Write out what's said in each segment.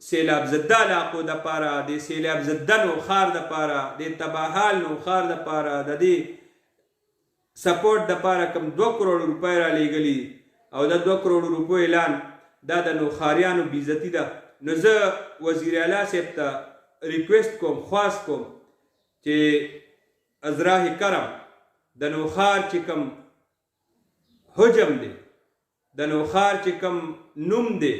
سیلاب زده علاقو دپاره د سیلاب زده نوښار دپاره د تباحال نوښار دپاره د دې سپورټ دپاره کوم 2 کروڑ روپۍ رالیږلي او د 2 کروڑ روپو اعلان دا د نوښاریانو بېعزتي ده. نو زه وزیر اعلی صاحب ته ریکویسټ کوم، خواست کوم چې از راه کرم د نوښار چې کوم حجم دی، د نوښار چې کوم نوم دی،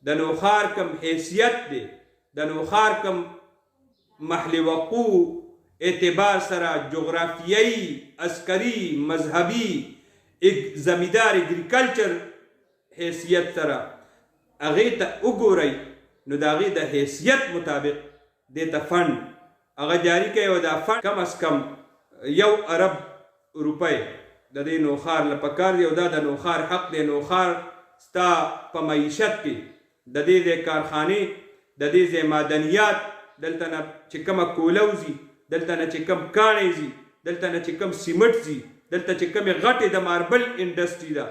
د نوښار کم حیثیت دی، د نوښار کم محل وقوع اعتبار سره جغرافیایي، عسکري، مذهبي، زمیندار اګریکلچر حیثیت سره هغې ته وګورئ، نو د هغې د حیثیت مطابق دې ته فنډ هغه جاري کوي او دا فنډ کم از کم 1 ارب روپۍ د دې نوښار له پکار دی او دا د نوښار حق دی. نوښار ستا په معیشت کې د دې ځای کارخانې، د دې ځای معدنیات، دلته نه چې کومه کوله وځي، دلته نه چې کوم کاڼی ځي، دلته نه چې کوم سیمټ ځي، دلته چې کومې غټې د ماربل انډسټري ده،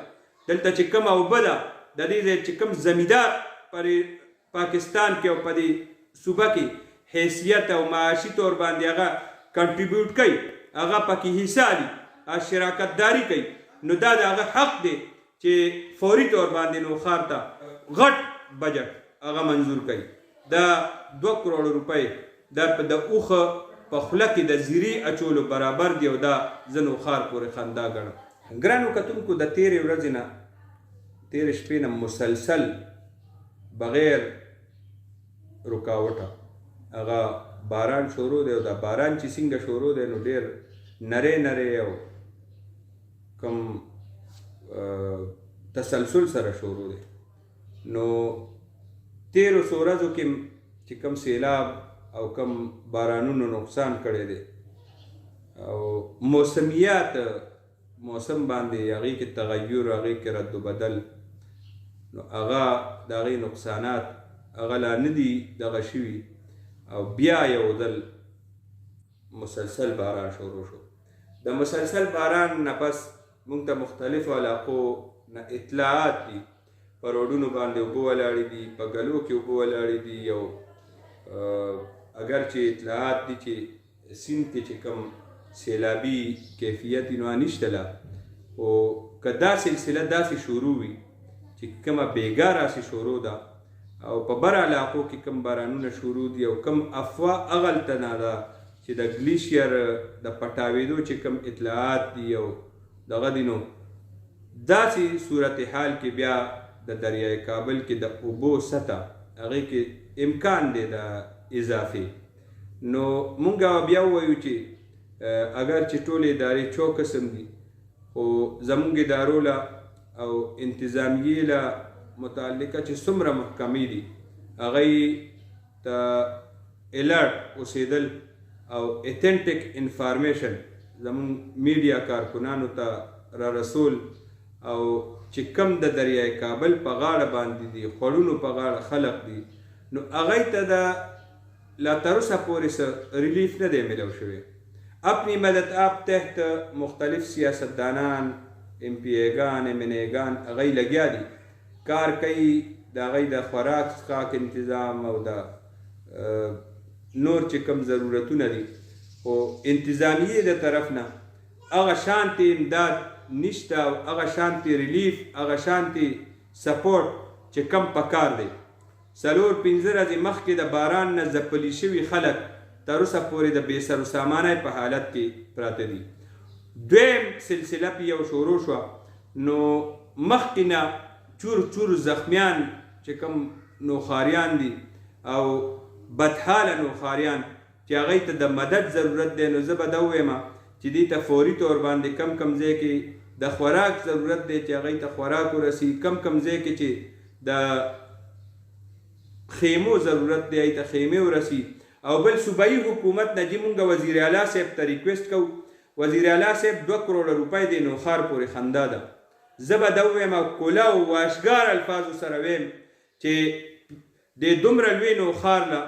دلته چې کومه اوبه ده، د دې ځای چې کوم زمیندار پر پاکستان کې او په دې صوبه کې حیثیت او معاشي طور باندې هغه کنټریبیوټ کوي، هغه پکې حصه لري، شراکت داري کوي، نو دا د هغه حق دی چې فوري طور باندې نوښار ته غټ بجټ هغه منظور کوي. دا 2 کروڑ روپۍ دا د اوښه په خوله کې د زیرې اچولو برابر دی او دا زه نوښار پورې خندا ګڼم. ګرانو کتونکو، د تېرې ورځې نه، تېرې شپې نه مسلسل بغیر رکاوټه هغه باران شروع دی او دا باران چې څنګه شروع دی نو ډېر نری نری او کوم تسلسل سره شروع دی. نو 13 ورځو کې چې کوم سیلاب او کوم بارانونو نقصان کړی دی او موسمیات موسم باندې هغې کې تغیر، هغې کې رد و بدل، نو هغه د هغې نقصانات هغه لا نه دي دغه شوي او بیا یو ځل مسلسل باران شروع شو. د مسلسل باران نه پس موږ ته مختلفو علاقو نه اطلاعات دي، په روډونو باندې اوبه ولاړې دي، په ګلو کې اوبه ولاړې دي، او اگر چې اطلاعات دي چې سیند کې چې کوم سیلابي کیفیت نو نشته لا، خو که دا سلسله داسې شروع وي چې کومه بیګا راسې شروع ده او په بر علاقو کې کوم بارانونه شروع دي او کوم افوا هغلته نه ده چې د ګلیشیر د پټاوېدو چې کوم اطلاعات دي او دغه دي، نو داسې صورتحال کې بیا د دریای کابل کې د اوبو سطح هغې کې امکان دی د اضافې. نو مونږ بیا ووایو چې اگر چې ټولې ادارې 4 قسم دي، خو زمونږ ادارو له او انتظامیې له متعلقه چې څومره محکمې دي هغې ته الرټ اوسېدل او اتھنټک انفارمیشن زمونږ میډیا کارکنانو ته را رسول او چې کم د دریای کابل په غاړه باندې دي، خوړونو په غاړه خلق دي، نو هغې ته د لا تر اوسه پورې څه ریلیف نه دی میلو شوی. اپنی مدد آپ تحت مختلف سیاستدانان، ایم پی ایگان، ایم این ایگان هغې لګیا دي، کار کوي د هغې د خوراک څښاک انتظام او د نور چې کوم ضرورتونه دي، خو انتظامیې د طرف نه هغه شانتې امداد نشته او هغه شانتې ریلیف، هغه شانتې سپورټ چې کم پکار دی. 4-5 ورځې مخکې د باران نه ځپلي شوي خلک تر اوسه پورې د بې سر و سامانه په حالت کې پراته دي. دویم سلسله پې یو شروع شوه، نو مخکې نه چور چور زخمیان چې کوم نوښاریان دي او بدحاله نوښاریان چې هغې ته د مدد ضرورت دی، نو زه به دا ووایم چې دې ته فوري طور باندې کم کم ځای کې د خوراک ضرورت دی چې هغې ته خوراک ورسي، کم کم ځای کې چې د خیمو ضرورت دی هغې ته خیمې ورسي. او بل صوبایي حکومت نه چې مونږ وزیر اعلی صاحب ته ریکویسټ کوو، وزیر اعلی صاحب 2 کروڑ روپۍ د نوښار پورې خندا ده. زه به دا ووایم او کوله او واشګار الفاظو سره ویم چې د دومره لوی نوښار نه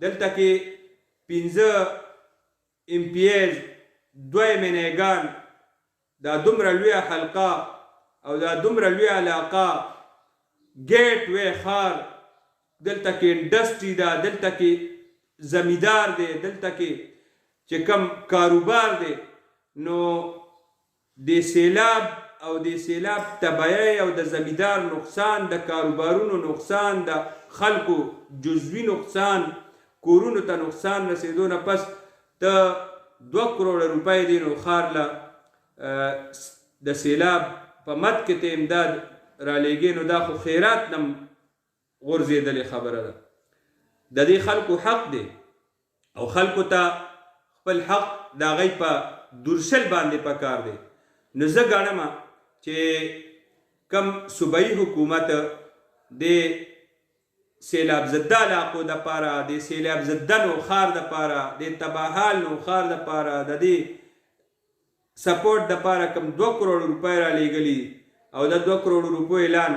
دلته کې 15 ایم پی ایز، 2 ایم این ایګان، دا دومره لویه حلقه او دا دومره لویه علاقه، ګیټ وی ښار دلته کې انډسټري ده، دلته کې زمیندار دی، دلته کې چې کم کاروبار دی، نو د سیلاب او د سیلاب تبعی او د زمیندار نقصان، د کاروبارونو نقصان، د خلکو جزوي نقصان، کورونو ته نقصان رسېدو نه پس ته 2 کروڑه روپۍ دی نو ښار له د سیلاب په مد کې ته امداد رالیږې، نو دا خو خیرات نه غورځېدلې خبره ده. د دې خلکو حق دی او خلکو ته خپل حق د هغوی په دورشل باندې پکار دی. نو زه ګڼم چې کم صوبایي حکومت د سیلاب زده علاقو دپاره، د سیلاب زده نوښار دپاره، د تباحال نوښار دپاره د دې سپورټ دپاره کم 2 کروڑ روپۍ رالیږلي او د 2 کروڑ روپو اعلان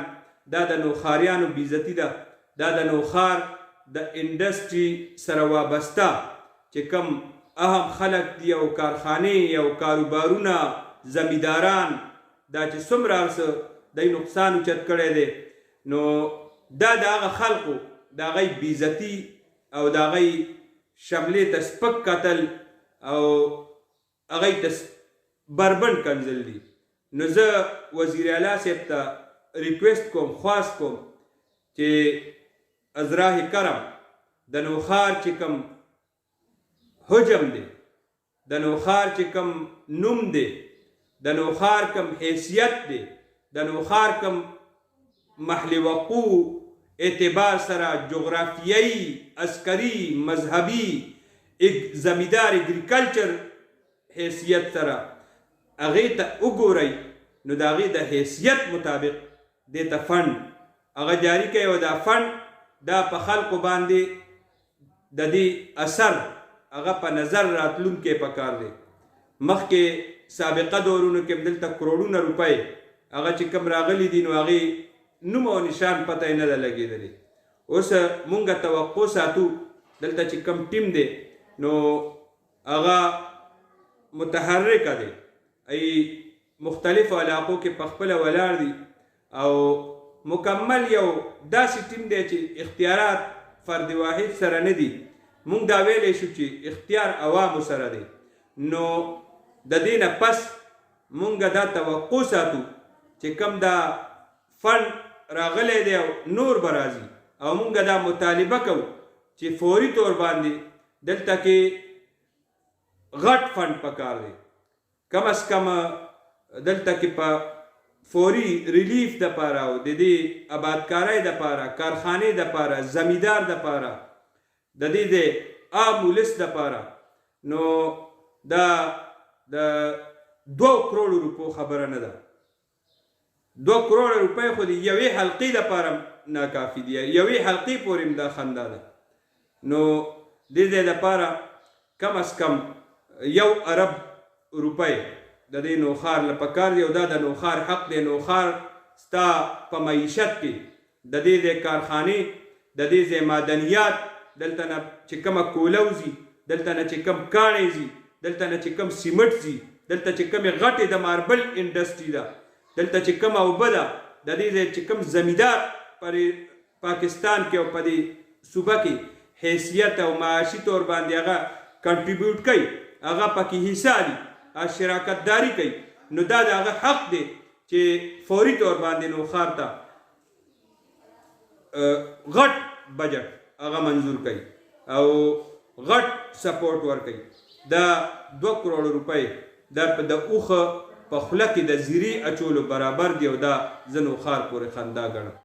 دا د نوښاریانو بېعزتي ده. دا د نوښار د انډسټري سره وابسته چې کم اهم خلک دي او کارخانې او کاروبارونه، زمینداران، دا چې څومره هر څه دی نقصان اوچت کړی دی، نو دا د هغه خلقو د هغوی بېعزتي او د هغوی شملې ته سپک کتل او هغوی ته بربند کنځل دي. نو زه وزیر اعلی صاحب ته ریکویسټ کوم، خواست کوم چې از راه کرم د نوښار چې کوم حجم دی، د نوښار چې کوم نوم دی، د نوښار کوم حیثیت دی، د نوښار کوم محل وقوع اعتبار سره جغرافیایي، عسکري، مذهبي، زمیندار اګریکلچر حیثیت سره هغې ته وګورئ، نو د هغې د حیثیت مطابق دې ته فنډ هغه جاري کوي او دا فنډ دا په خلکو باندې د دې اثر هغه په نظر راتلونکی پکار دی. مخکې سابقه دورونو کې دلته کروڑونه روپۍ هغه چې کوم راغلي دي، نو هغې نوم او نشان پته یې نه ده لګېدلې. اوس مونږ توقع ساتو دلته چې کوم ټیم دی نو هغه متحرکه دی، ای مختلفو علاقو کې په خپله ولاړ دي او مکمل یو داسې ټیم دی چې اختیارات فرد واحد سره نه دي. مونږ دا ویلی شو چې اختیار عوامو سره دی. نو د دې نه پس مونږ دا توقع ساتو چې کوم دا فنډ راغلی دی او نور به راځي، او مونږ دا مطالبه کوو چې فوري طور باندې دلته کې غټ فنډ پکار دی، کم از کم دلته کې په فوري ریلیف دپاره او د دې آبادکارۍ دپاره، کارخانې دپاره، زمیندار دپاره، د دې د عام ولس دپاره، نو دا د 2 کروڑ روپو خبره نه ده. 2 کروڑ روپۍ خو د یوې حلقې دپاره ناکافي دي، یوې حلقې پورې هم دا خندا ده. نو دې ځای دپاره کم از کم 1 ارب روپۍ د دې نوښار له پکار دی، او دا د نوښار حق دی. نوښار ستا په معیشت کې د دې ځای کارخانې، د دې ځای معدنیات، دلته نه چې کومه کوله وځي، دلته نه چې کوم کاڼی ځي، دلته نه چې کوم سیمټ ځي، دلته چې کومې غټې د ماربل انډسټري ده، دلته چې کومه اوبه ده، د دې ځای چې کوم زمیندار پر پاکستان کې او په دې صوبه کې حیثیت او معاشي طور باندې هغه کنټریبیوټ کوي، هغه پکې حصه لي، شراکت داری کوي، نو دا د هغه حق دی چې فوري طور باندې نوښار ته غټ بجټ هغه منظور کوي او غټ سپورټ ورکوي. دا 2 کروڑ روپۍ دا د اوښه په خوله کې د زیرې اچولو برابر دی، او دا زه نوښار پورې خندا ګڼم.